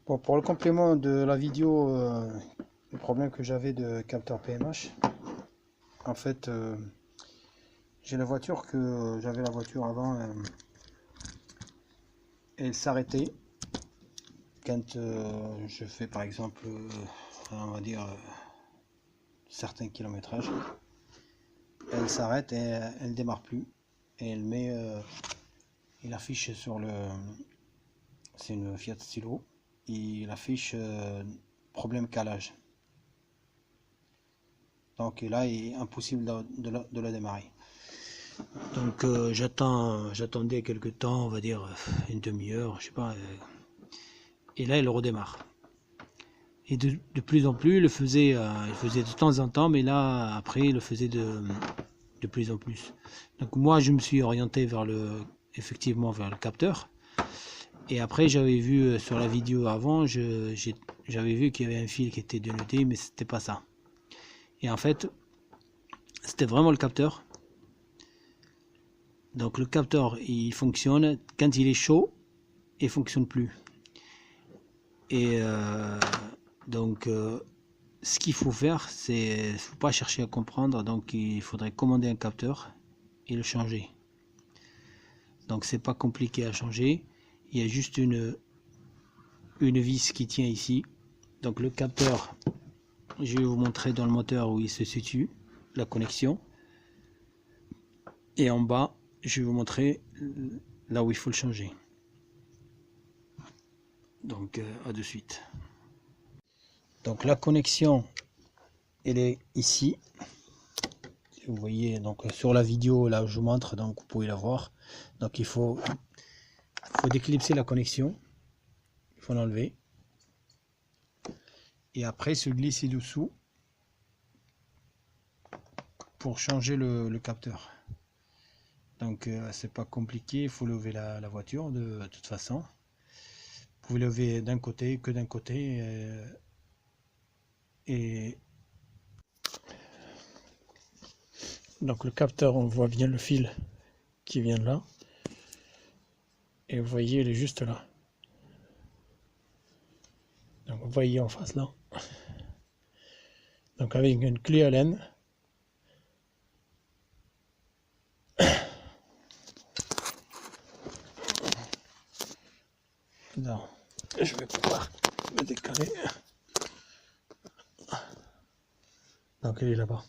Bon, pour le complément de la vidéo, le problème que j'avais de capteur PMH, en fait, j'ai la voiture que j'avais la voiture avant, elle s'arrêtait quand je fais par exemple, on va dire certains kilométrages, elle s'arrête et elle démarre plus et elle met, il affiche sur le, c'est une Fiat Stilo, il affiche problème calage. Donc là, il est impossible de la démarrer. Donc j'attendais quelques temps, on va dire une demi-heure, je sais pas. Et là, il redémarre. Et de plus en plus, il le faisait de temps en temps, mais là, après, il le faisait de plus en plus. Donc moi, je me suis orienté effectivement vers le capteur. Et après, j'avais vu sur la vidéo avant, j'avais vu qu'il y avait un fil qui était dénudé, mais c'était pas ça. Et en fait, c'était vraiment le capteur. Donc le capteur, il fonctionne quand il est chaud, il fonctionne plus. Et donc ce qu'il faut faire, c'est faut pas chercher à comprendre. Donc il faudrait commander un capteur et le changer. Donc c'est pas compliqué à changer. Il y a juste une vis qui tient ici. Donc le capteur, je vais vous montrer dans le moteur où il se situe, la connexion. Et en bas, je vais vous montrer là où il faut le changer. Donc à de suite. Donc la connexion, elle est ici. Vous voyez donc sur la vidéo là où je vous montre, donc vous pouvez la voir. Donc il faut déclipser la connexion, il faut l'enlever et après se glisser dessous pour changer le capteur. Donc c'est pas compliqué, il faut lever la voiture de toute façon. Vous pouvez lever d'un côté, que d'un côté, et donc le capteur, on voit bien le fil qui vient de là, et vous voyez il est juste là. Donc vous voyez en face là. Donc avec une clé Allen, non, je vais pouvoir me décaler. Donc il est là-bas.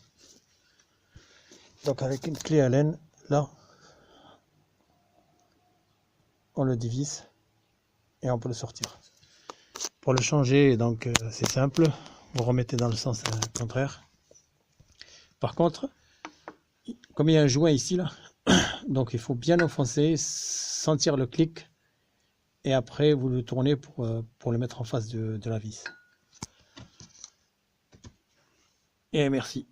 Donc avec une clé Allen, là, on le divise et on peut le sortir. Pour le changer, donc c'est simple, vous remettez dans le sens contraire. Par contre, comme il y a un joint ici là, donc il faut bien enfoncer, sentir le clic et après vous le tournez pour le mettre en face de la vis. Et merci.